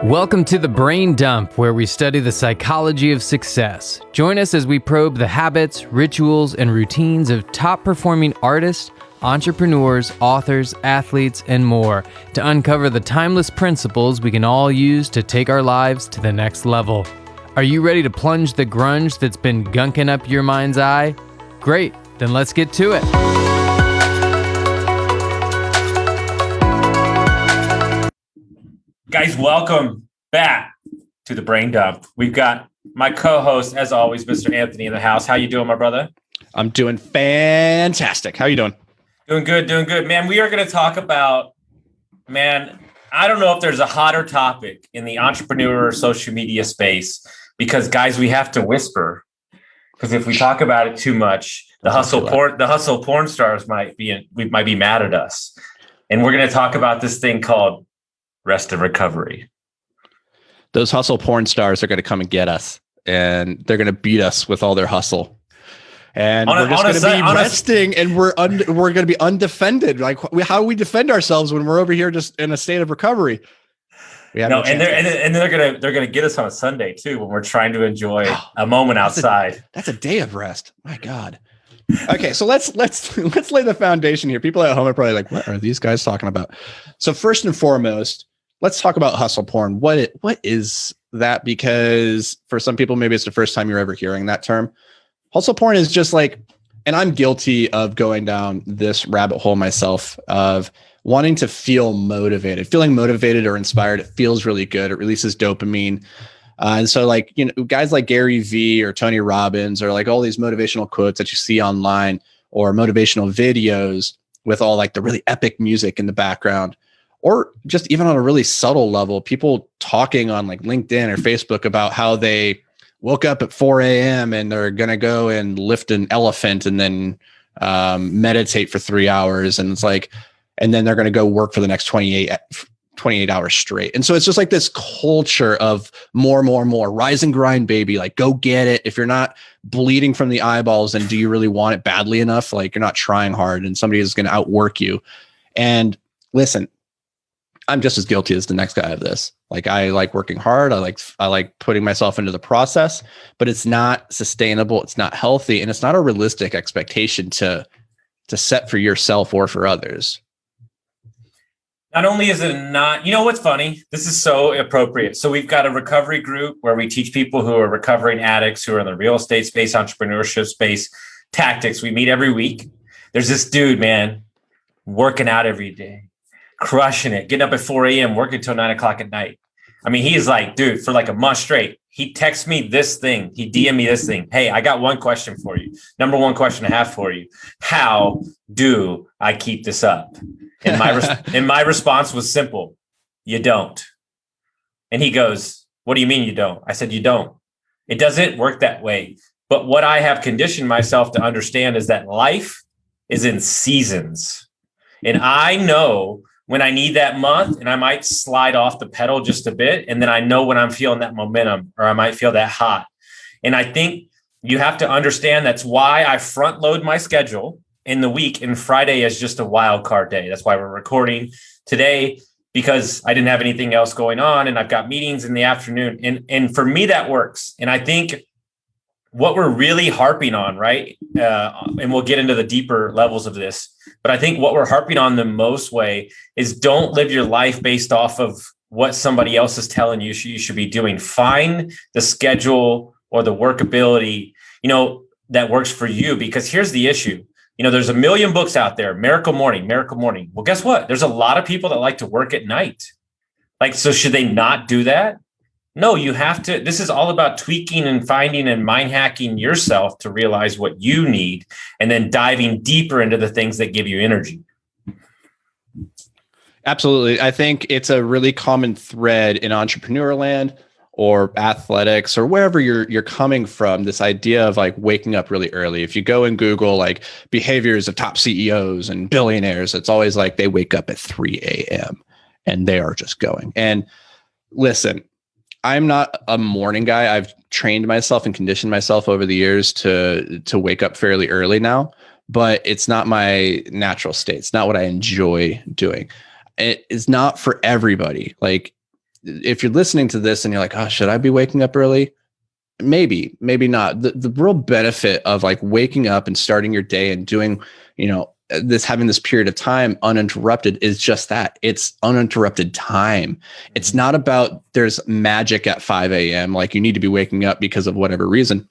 Welcome to The Brain Dump, where we study the psychology of success. Join us as we probe the habits, rituals, and routines of top-performing artists, entrepreneurs, authors, athletes, and more to uncover the timeless principles we can all use to take our lives to the next level. Are you ready to plunge the grunge that's been gunking up your mind's eye? Great, then let's get to it. Guys, welcome back to The Brain Dump. We've got my co-host, as always, Mr. Anthony in the house. How you doing, my brother? I'm doing fantastic. How you doing? Doing good. Man, we are going to talk about, I don't know if there's a hotter topic in the entrepreneur social media space because, guys, we have to whisper. Because if we talk about it too much, the hustle porn stars might be mad at us. And we're going to talk about this thing called rest and recovery. Those hustle porn stars are going to come and get us, and they're going to beat us with all their hustle. And we're just going to be resting, and we're going to be undefended. Like, how do we defend ourselves when we're over here just in a state of recovery? We have and they're going to get us on a Sunday too when we're trying to enjoy a moment outside. That's a day of rest. My God. Okay, so let's lay the foundation here. People at home are probably like, "What are these guys talking about?" So first and foremost, let's talk about hustle porn. What is that? Because for some people, maybe it's the first time you're ever hearing that term. Hustle porn is just like, and I'm guilty of going down this rabbit hole myself of wanting to feel motivated, feeling motivated or inspired. It feels really good. It releases dopamine. And so like, guys like Gary Vee or Tony Robbins or like all these motivational quotes that you see online or motivational videos with all like the really epic music in the background, or just even on a really subtle level, people talking on like LinkedIn or Facebook about how they woke up at 4 a.m. and they're going to go and lift an elephant and then meditate for 3 hours. And it's like, and then they're going to go work for the next 28 hours straight. And so it's just like this culture of more, rise and grind, baby. Like, go get it. If you're not bleeding from the eyeballs, then do you really want it badly enough? Like, you're not trying hard and somebody is going to outwork you. And listen, I'm just as guilty as the next guy of this. Like, I like working hard. I like putting myself into the process, but it's not sustainable. It's not healthy. And it's not a realistic expectation to set for yourself or for others. Not only is it not, what's funny? This is so appropriate. So we've got a recovery group where we teach people who are recovering addicts, who are in the real estate space, entrepreneurship space, tactics. We meet every week. There's this dude, man, working out every day, crushing it, getting up at 4 a.m., working until 9 o'clock at night. I mean, he's like, dude, for like a month straight, he texts me this thing. He DM me this thing. Hey, I got one question for you. Number one question I have for you. How do I keep this up? And my response was simple. You don't. And he goes, what do you mean you don't? I said, you don't. It doesn't work that way. But what I have conditioned myself to understand is that life is in seasons. And I know when I need that month and I might slide off the pedal just a bit. And then I know when I'm feeling that momentum or I might feel that hot. And I think you have to understand that's why I front load my schedule in the week, and Friday is just a wild card day. That's why we're recording today, because I didn't have anything else going on and I've got meetings in the afternoon. And for me, that works. And I think what we're really harping on, right? And we'll get into the deeper levels of this, but I think what we're harping on the most way is don't live your life based off of what somebody else is telling you should be doing. Find the schedule or the workability, that works for you, because here's the issue. There's a million books out there, Miracle Morning. Well, guess what? There's a lot of people that like to work at night. Like, so should they not do that? No, you have to. This is all about tweaking and finding and mind hacking yourself to realize what you need, and then diving deeper into the things that give you energy. Absolutely. I think it's a really common thread in entrepreneur land or athletics or wherever you're coming from, this idea of like waking up really early. If you go and Google like behaviors of top CEOs and billionaires, it's always like they wake up at 3 a.m. and they are just going. And listen, I'm not a morning guy. I've trained myself and conditioned myself over the years to wake up fairly early now, but it's not my natural state. It's not what I enjoy doing. It is not for everybody. Like, if you're listening to this and you're like, oh, should I be waking up early? Maybe not. The real benefit of like waking up and starting your day and doing, having this period of time uninterrupted is just that. It's uninterrupted time. It's not about there's magic at 5 a.m. Like you need to be waking up because of whatever reason.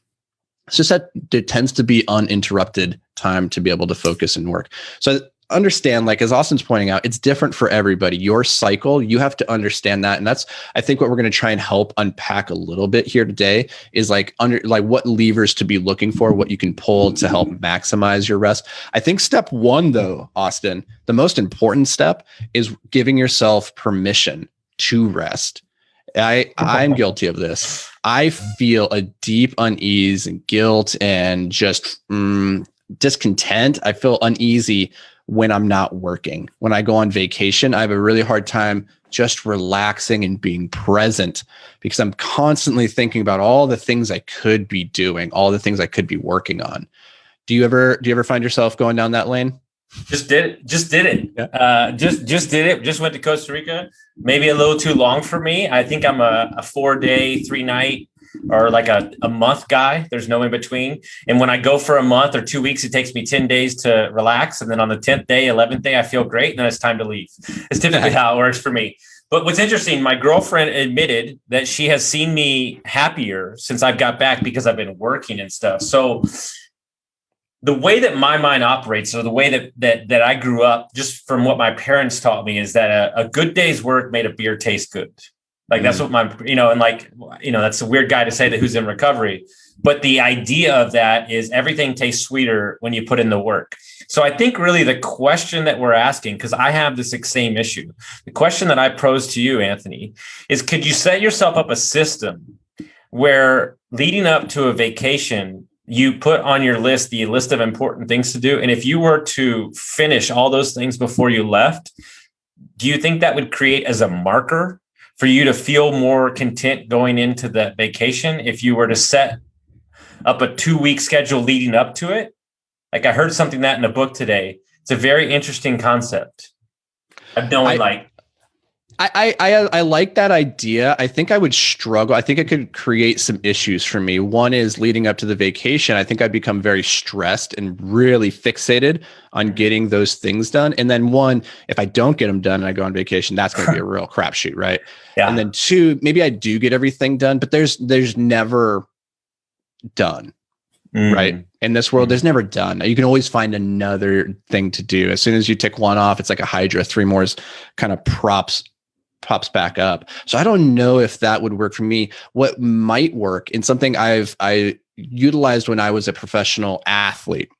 It's just that there tends to be uninterrupted time to be able to focus and work. So understand, like as Austin's pointing out, it's different for everybody. Your cycle, you have to understand that. And that's, I think what we're going to try and help unpack a little bit here today is like what levers to be looking for, what you can pull to help maximize your rest. I think step one though, Austin, the most important step is giving yourself permission to rest. I'm guilty of this. I feel a deep unease and guilt and just discontent. I feel uneasy when I'm not working. When I go on vacation, I have a really hard time just relaxing and being present because I'm constantly thinking about all the things I could be doing, all the things I could be working on. Do you ever find yourself going down that lane? Just did it. Yeah. Just did it. Just went to Costa Rica. Maybe a little too long for me. I think I'm a 4-day, 3-night, or like a month guy. There's no in between. And when I go for a month or 2 weeks, it takes me 10 days to relax. And then on the 10th day, 11th day, I feel great. And then it's time to leave. It's typically how it works for me. But what's interesting, my girlfriend admitted that she has seen me happier since I've got back because I've been working and stuff. So the way that my mind operates, or the way that I grew up, just from what my parents taught me, is that a good day's work made a beer taste good. Like that's what that's a weird guy to say that who's in recovery. But the idea of that is everything tastes sweeter when you put in the work. So I think really the question that we're asking, because I have this same issue, the question that I pose to you, Anthony, is could you set yourself up a system where leading up to a vacation, you put on your list the list of important things to do. And if you were to finish all those things before you left, do you think that would create as a marker for you to feel more content going into that vacation if you were to set up a 2-week schedule leading up to it? Like I heard something that in a book today. It's a very interesting concept. Of knowing I like that idea. I think I would struggle. I think it could create some issues for me. One is leading up to the vacation. I think I'd become very stressed and really fixated on getting those things done. And then one, if I don't get them done and I go on vacation, that's going to be a real crapshoot, right? Yeah. And then two, maybe I do get everything done, but there's never done. Right. In this world, there's never done. You can always find another thing to do. As soon as you tick one off, it's like a Hydra, 3 more kind of pops back up. So I don't know if that would work for me. What might work, and something I utilized when I was a professional athlete,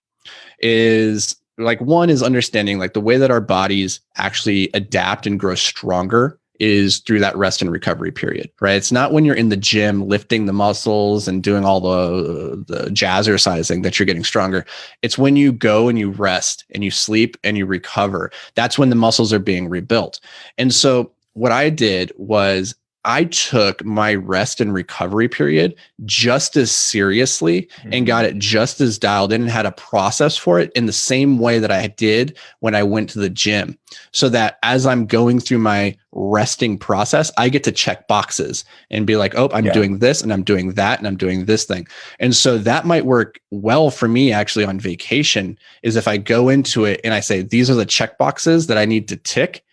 is like one is understanding like the way that our bodies actually adapt and grow stronger is through that rest and recovery period, right? It's not when you're in the gym lifting the muscles and doing all the jazzercising that you're getting stronger. It's when you go and you rest and you sleep and you recover. That's when the muscles are being rebuilt. And so what I did was I took my rest and recovery period just as seriously and got it just as dialed in and had a process for it in the same way that I did when I went to the gym. So that as I'm going through my resting process, I get to check boxes and be like, oh, I'm doing this and I'm doing that and I'm doing this thing. And so that might work well for me actually on vacation, is if I go into it and I say, these are the check boxes that I need to tick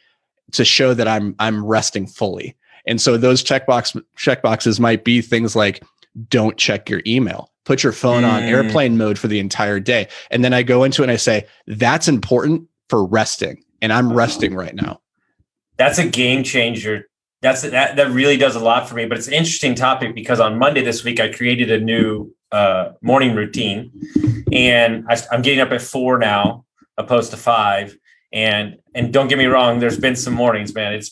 to show that I'm resting fully. And so those check boxes might be things like, don't check your email, put your phone on airplane mode for the entire day. And then I go into it and I say, that's important for resting. And I'm resting right now. That's a game changer. That really does a lot for me, but it's an interesting topic because on Monday this week, I created a new morning routine, and I'm getting up at 4 now, opposed to 5. And don't get me wrong, there's been some mornings, man. It's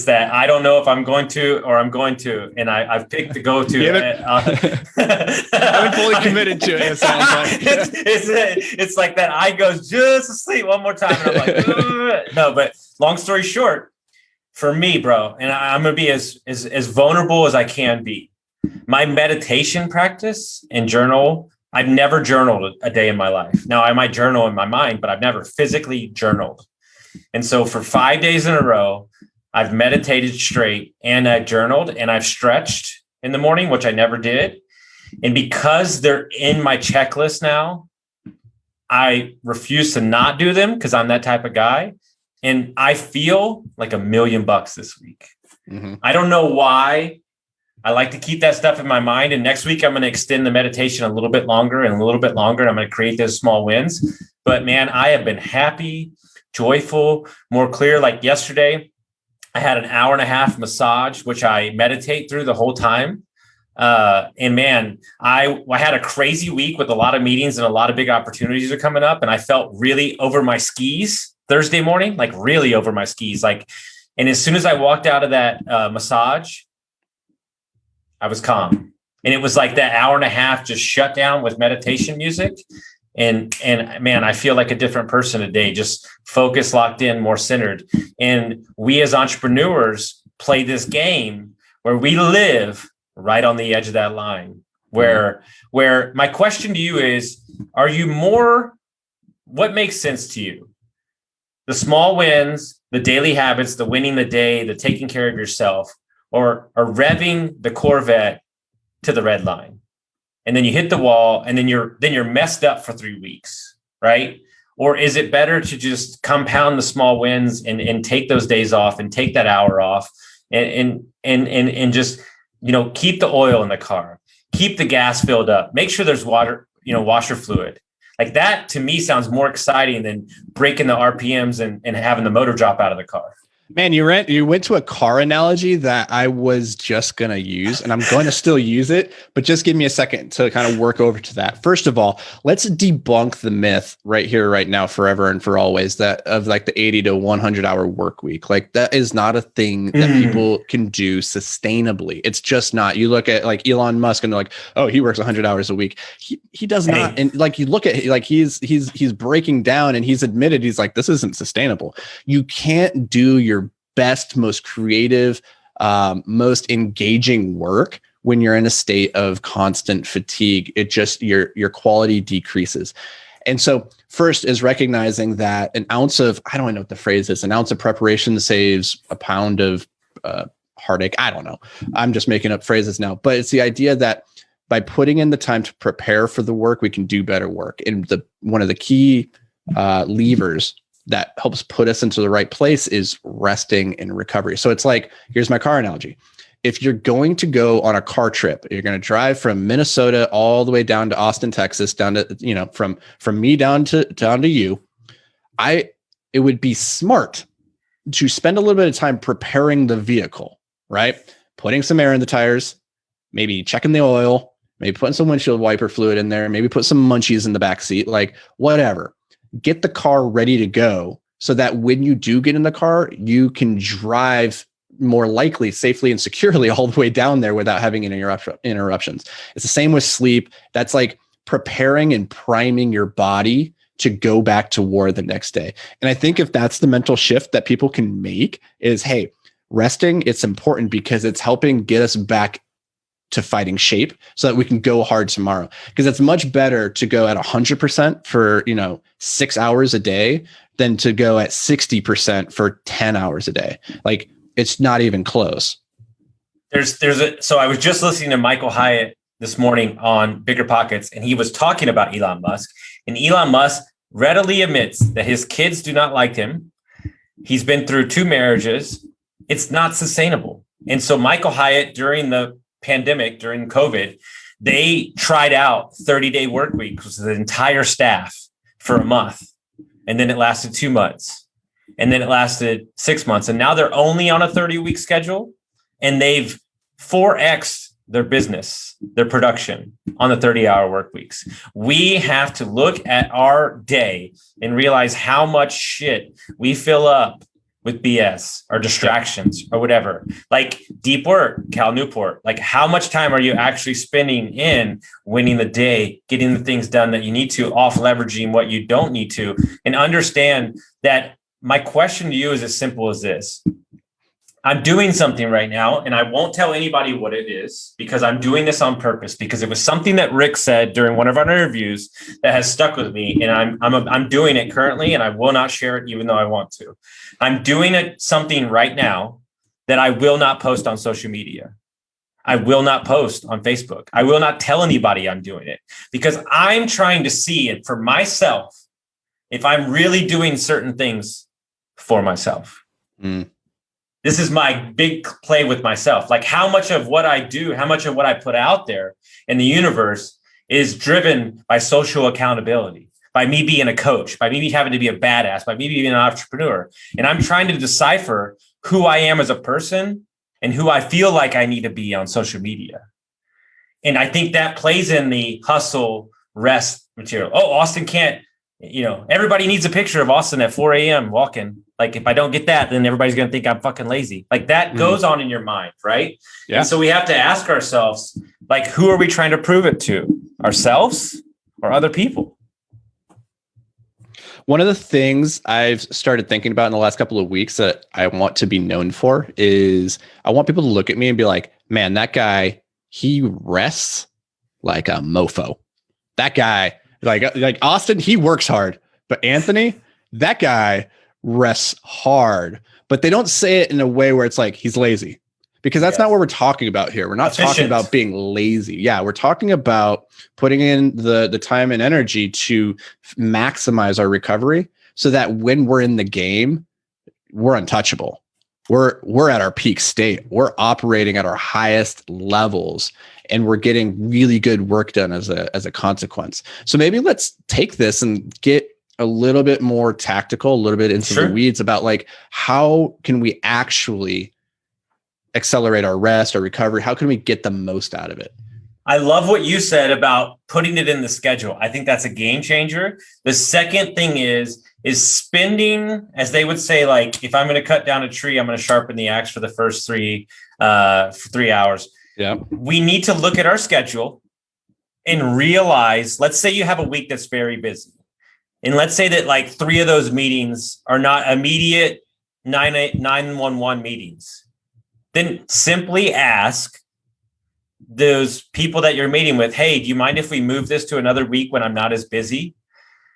that I don't know if I'm going to or I'm going to, and I've picked to go to. I haven't fully committed to it. It sounds like it's like that eye goes just to sleep one more time, and I'm like, ugh. No. But long story short, for me, bro, and I'm gonna be as vulnerable as I can be. My meditation practice and journal. I've never journaled a day in my life. Now I might journal in my mind, but I've never physically journaled. And so for 5 days in a row, I've meditated straight, and I've journaled, and I've stretched in the morning, which I never did. And because they're in my checklist now, I refuse to not do them because I'm that type of guy. And I feel like $1 million this week. Mm-hmm. I don't know why. I like to keep that stuff in my mind. And next week, I'm going to extend the meditation a little bit longer and a little bit longer. And I'm going to create those small wins. But man, I have been happy, joyful, more clear. Like yesterday, I had an 1.5-hour massage, which I meditate through the whole time. And man, I had a crazy week with a lot of meetings and a lot of big opportunities are coming up. And I felt really over my skis Thursday morning, like really over my skis. And as soon as I walked out of that massage, I was calm. And it was like that 1.5 hour just shut down with meditation music. And man, I feel like a different person today, just focused, locked in, more centered. And we as entrepreneurs play this game where we live right on the edge of that line, where my question to you is, are you more, what makes sense to you? The small wins, the daily habits, the winning the day, the taking care of yourself, or revving the Corvette to the red line? And then you hit the wall and then you're messed up for 3 weeks, right? Or is it better to just compound the small wins and take those days off and take that hour off and just, keep the oil in the car, keep the gas filled up, make sure there's water, washer fluid. Like that to me sounds more exciting than breaking the RPMs and having the motor drop out of the car. Man, you went to a car analogy that I was just going to use, and I'm going to still use it, but just give me a second to kind of work over to that. First of all, let's debunk the myth right here, right now, forever and for always, that of like the 80 to 100 hour work week. Like that is not a thing that people can do sustainably. It's just not. You look at like Elon Musk and they're like, oh, he works 100 hours a week. He does not. And like you look at like he's breaking down and he's admitted he's like, this isn't sustainable. You can't do your best, most creative, most engaging work when you're in a state of constant fatigue. It just your quality decreases. And so first is recognizing that an ounce of, I don't know what the phrase is, an ounce of preparation saves a pound of heartache. I don't know. I'm just making up phrases now, but it's the idea that by putting in the time to prepare for the work, we can do better work. And one of the key levers that helps put us into the right place is resting and recovery. So it's like, here's my car analogy. If you're going to go on a car trip, you're going to drive from Minnesota all the way down to Austin, Texas, down to, from me down to you, it would be smart to spend a little bit of time preparing the vehicle, right? Putting some air in the tires, maybe checking the oil, maybe putting some windshield wiper fluid in there, maybe put some munchies in the back seat, like whatever. Get the car ready to go so that when you do get in the car, you can drive more likely safely and securely all the way down there without having any interruptions. It's the same with sleep. That's like preparing and priming your body to go back to war the next day. And I think if that's the mental shift that people can make is, hey, resting, it's important because it's helping get us back to fighting shape so that we can go hard tomorrow. Because it's much better to go at 100% for, 6 hours a day than to go at 60% for 10 hours a day. Like it's not even close. So I was just listening to Michael Hyatt this morning on Bigger Pockets, and he was talking about Elon Musk, and Elon Musk readily admits that his kids do not like him. He's been through 2 marriages. It's not sustainable. And so Michael Hyatt, during the pandemic, during COVID, they tried out 30-day work weeks with the entire staff for a month. And then it lasted 2 months. And then it lasted 6 months. And now they're only on a 30-week schedule. And they've 4X'd their business, their production on the 30-hour work weeks. We have to look at our day and realize how much shit we fill up with BS or distractions or whatever, like deep work, Cal Newport, like how much time are you actually spending in winning the day, getting the things done that you need to, off leveraging what you don't need to, and understand that my question to you is as simple as this. I'm doing something right now, and I won't tell anybody what it is because I'm doing this on purpose, because it was something that Rick said during one of our interviews that has stuck with me, and I'm doing it currently, and I will not share it even though I want to. I'm doing something right now that I will not post on social media. I will not post on Facebook. I will not tell anybody I'm doing it because I'm trying to see it for myself if I'm really doing certain things for myself. This is my big play with myself. Like how much of what I do, how much of what I put out there in the universe is driven by social accountability, by me being a coach, by me having to be a badass, by me being an entrepreneur. And I'm trying to decipher who I am as a person and who I feel like I need to be on social media. And I think that plays in the hustle rest material. Oh, Austin can't, everybody needs a picture of Austin at 4 a.m. walking. Like if I don't get that, then everybody's going to think I'm fucking lazy. Like that goes on in your mind, right? Yeah. And so we have to ask ourselves, like, who are we trying to prove it to? Ourselves or other people? One of the things I've started thinking about in the last couple of weeks that I want to be known for is I want people to look at me and be like, man, that guy, he rests like a mofo. That guy, like Austin, he works hard, but Anthony, that guy rests hard, but they don't say it in a way where it's like he's lazy, because that's not what we're talking about here. We're not talking about being lazy. Yeah, we're talking about putting in the time and energy to maximize our recovery so that when we're in the game, we're untouchable. We're at our peak state. We're operating at our highest levels, and we're getting really good work done as a consequence. So maybe let's take this and get a little bit more tactical, a little bit into the weeds about like, how can we actually accelerate our rest, our recovery? How can we get the most out of it? I love what you said about putting it in the schedule. I think that's a game changer. The second thing is spending, as they would say, like, if I'm going to cut down a tree, I'm going to sharpen the axe for the first 3 hours. Yeah. We need to look at our schedule and realize, let's say you have a week that's very busy. And let's say that like 3 of those meetings are not immediate 911 meetings. Then simply ask those people that you're meeting with, hey, do you mind if we move this to another week when I'm not as busy?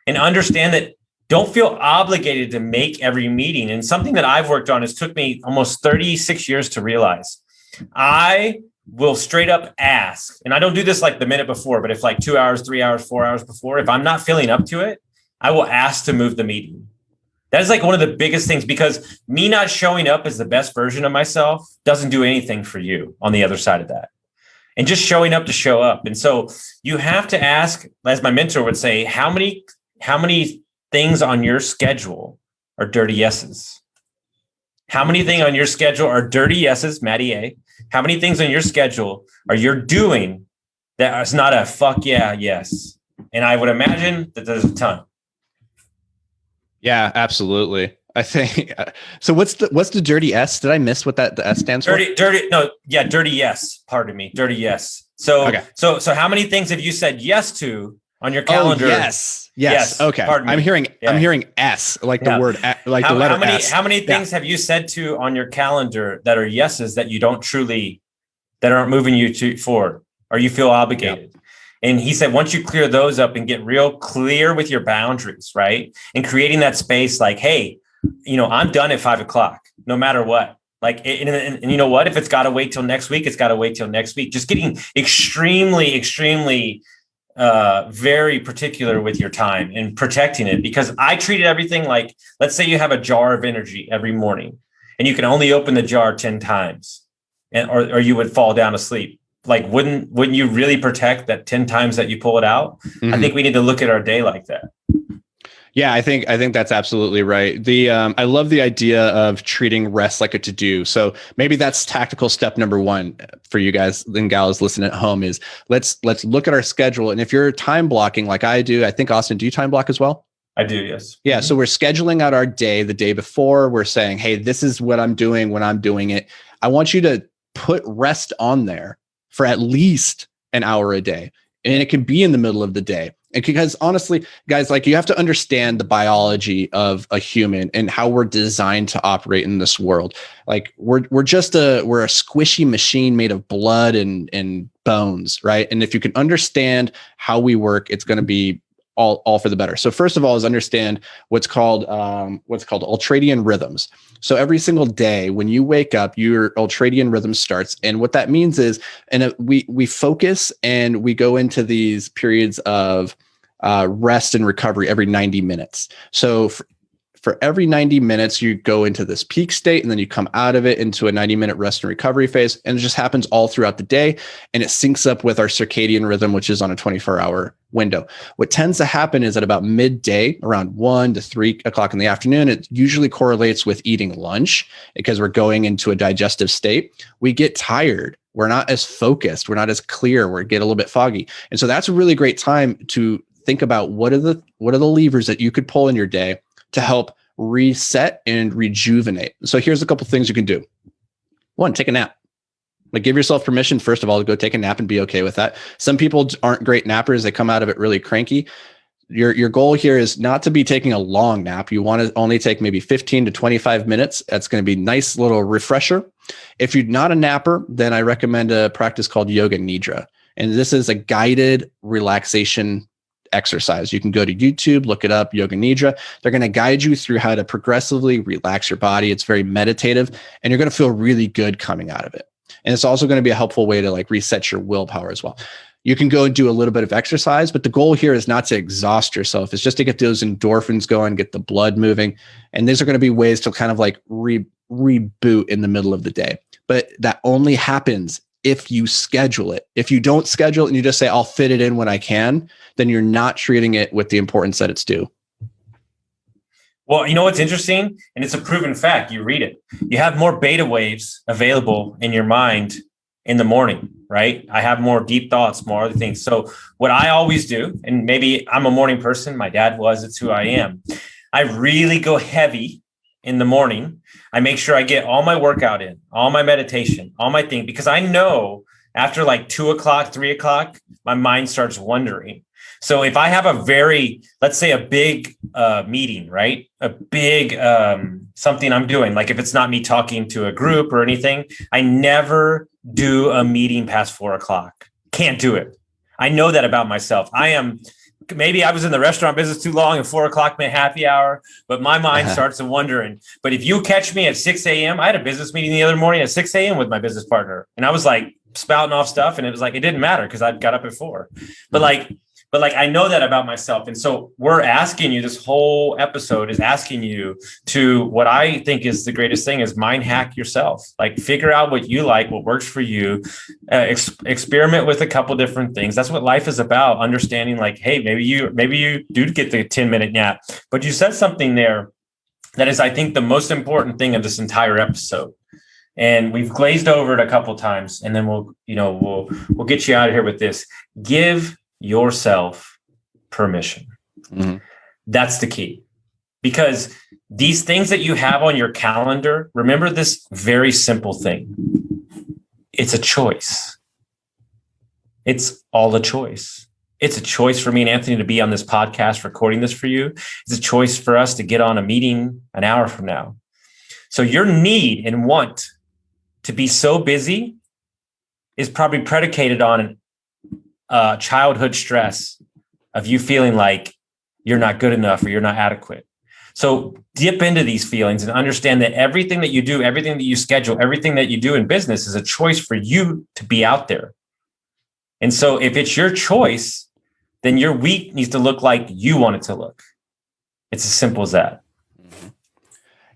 And understand that don't feel obligated to make every meeting. And something that I've worked on, took me almost 36 years to realize. I will straight up ask, and I don't do this like the minute before, but if like 2 hours, 3 hours, 4 hours before, if I'm not feeling up to it, I will ask to move the meeting. That is like one of the biggest things, because me not showing up as the best version of myself doesn't do anything for you on the other side of that. And just showing up to show up. And so you have to ask, as my mentor would say, how many things on your schedule are dirty yeses? How many things on your schedule are dirty yeses, Matty A? How many things on your schedule are you doing that is not a fuck yeah, yes? And I would imagine that there's a ton. Yeah, absolutely. I think so. What's the dirty S? Did I miss what the S stands for? Dirty yes. Pardon me. Dirty yes. So, okay. So how many things have you said yes to on your calendar? Oh, yes. Okay. Pardon me. I'm hearing S, like the word, like the letter S. How many things have you said to on your calendar that are yeses that you don't truly, that aren't moving you forward, or you feel obligated? Yeah. And he said, once you clear those up and get real clear with your boundaries, right? And creating that space like, hey, I'm done at 5 o'clock, no matter what. Like, and you know what? If it's got to wait till next week, it's got to wait till next week. Just getting extremely very particular with your time and protecting it, because I treated everything like, let's say you have a jar of energy every morning and you can only open the jar 10 times or you would fall down asleep. Like, wouldn't you really protect that 10 times that you pull it out? Mm-hmm. I think we need to look at our day like that. Yeah, I think that's absolutely right. I love the idea of treating rest like a to-do. So maybe that's tactical step number 1 for you guys and gals listening at home is let's look at our schedule. And if you're time blocking like I do, I think Austin, do you time block as well? I do, yes. Yeah. So we're scheduling out our day the day before. We're saying, hey, this is what I'm doing when I'm doing it. I want you to put rest on there for at least an hour a day. And it can be in the middle of the day. And because honestly, guys, like, you have to understand the biology of a human and how we're designed to operate in this world. Like we're a squishy machine made of blood and bones, right? And if you can understand how we work, it's going to be all for the better. So first of all is understand what's called ultradian rhythms. So every single day when you wake up, your ultradian rhythm starts. And what that means is, and we focus and we go into these periods of rest and recovery every 90 minutes. So for every 90 minutes, you go into this peak state and then you come out of it into a 90-minute rest and recovery phase. And it just happens all throughout the day. And it syncs up with our circadian rhythm, which is on a 24-hour window. What tends to happen is at about midday, around 1 to 3 o'clock in the afternoon, it usually correlates with eating lunch because we're going into a digestive state. We get tired. We're not as focused. We're not as clear. We get a little bit foggy. And so that's a really great time to think about what are the levers that you could pull in your day to help reset and rejuvenate. So here's a couple things you can do. One, take a nap. Like, give yourself permission, first of all, to go take a nap and be okay with that. Some people aren't great nappers. They come out of it really cranky. Your goal here is not to be taking a long nap. You want to only take maybe 15 to 25 minutes. That's going to be a nice little refresher. If you're not a napper, then I recommend a practice called Yoga Nidra. And this is a guided relaxation exercise. You can go to YouTube, look it up, Yoga Nidra. They're going to guide you through how to progressively relax your body. It's very meditative, and you're going to feel really good coming out of it. And it's also going to be a helpful way to like reset your willpower as well. You can go and do a little bit of exercise, but the goal here is not to exhaust yourself. It's just to get those endorphins going, get the blood moving. And these are going to be ways to kind of like reboot in the middle of the day. But that only happens if you schedule it. If you don't schedule it and you just say, I'll fit it in when I can, then you're not treating it with the importance that it's due. Well, you know what's interesting? And it's a proven fact. You read it. You have more beta waves available in your mind in the morning, right? I have more deep thoughts, more other things. So what I always do, and maybe I'm a morning person, my dad was, it's who I am. I really go heavy in the morning. I make sure I get all my workout in, all my meditation, all my thing, because I know after like 2 o'clock, 3 o'clock, my mind starts wandering. So if I have a very, let's say a big meeting, right? A big something I'm doing, like if it's not me talking to a group or anything, I never do a meeting past 4 o'clock. Can't do it. I know that about myself. Maybe I was in the restaurant business too long and 4 o'clock meant happy hour, but my mind starts wondering. But if you catch me at 6 a.m., I had a business meeting the other morning at 6 a.m. with my business partner. And I was like spouting off stuff. And it was like, it didn't matter because I got up at 4. But I know that about myself. And so we're asking you, this whole episode is asking you to, what I think is the greatest thing is mind hack yourself. Like, figure out what you like, what works for you, experiment with a couple different things. That's what life is about. Understanding like, hey, maybe you do get the 10-minute nap, but you said something there that is, I think, the most important thing of this entire episode. And we've glazed over it a couple times, and then we'll get you out of here with this. Give yourself permission. Mm-hmm. That's the key, because these things that you have on your calendar, remember this very simple thing. It's a choice. It's all a choice. It's a choice for me and Anthony to be on this podcast recording this for you. It's a choice for us to get on a meeting an hour from now. So your need and want to be so busy is probably predicated on childhood stress of you feeling like you're not good enough or you're not adequate. So dip into these feelings and understand that everything that you do, everything that you schedule, everything that you do in business is a choice for you to be out there. And so if it's your choice, then your week needs to look like you want it to look. It's as simple as that.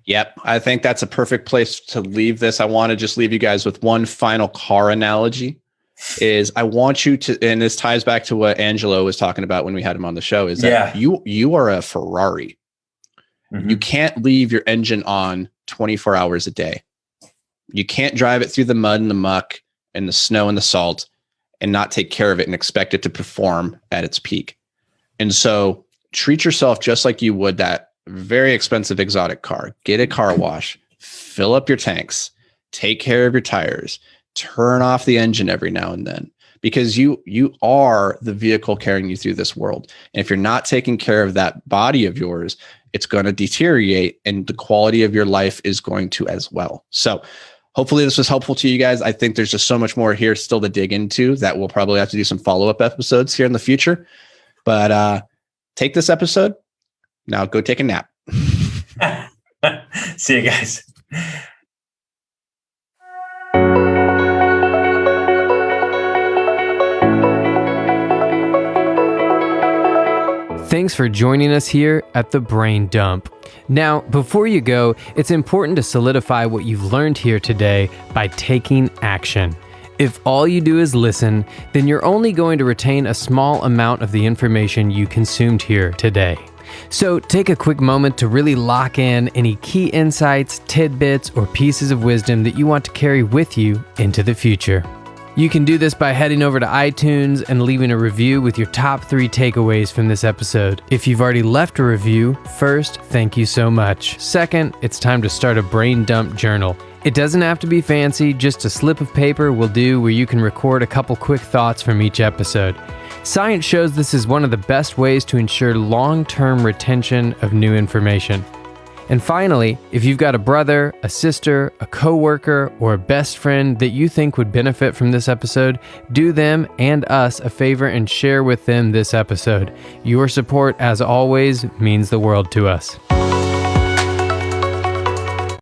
Yep. I think that's a perfect place to leave this. I want to just leave you guys with one final car analogy. Is I want you to, and this ties back to what Angelo was talking about when we had him on the show, is that you are a Ferrari. Mm-hmm. You can't leave your engine on 24 hours a day. You can't drive it through the mud and the muck and the snow and the salt and not take care of it and expect it to perform at its peak. And so treat yourself just like you would that very expensive exotic car. Get a car wash, fill up your tanks, take care of your tires, turn off the engine every now and then, because you are the vehicle carrying you through this world. And if you're not taking care of that body of yours, it's going to deteriorate and the quality of your life is going to as well. So hopefully this was helpful to you guys. I think there's just so much more here still to dig into that we'll probably have to do some follow-up episodes here in the future. But take this episode. Now go take a nap. See you guys. Thanks for joining us here at The Brain Dump. Now, before you go, it's important to solidify what you've learned here today by taking action. If all you do is listen, then you're only going to retain a small amount of the information you consumed here today. So take a quick moment to really lock in any key insights, tidbits, or pieces of wisdom that you want to carry with you into the future. You can do this by heading over to iTunes and leaving a review with your top 3 takeaways from this episode. If you've already left a review, first, thank you so much. Second, it's time to start a brain dump journal. It doesn't have to be fancy, just a slip of paper will do where you can record a couple quick thoughts from each episode. Science shows this is one of the best ways to ensure long-term retention of new information. And finally, if you've got a brother, a sister, a coworker, or a best friend that you think would benefit from this episode, do them and us a favor and share with them this episode. Your support, as always, means the world to us.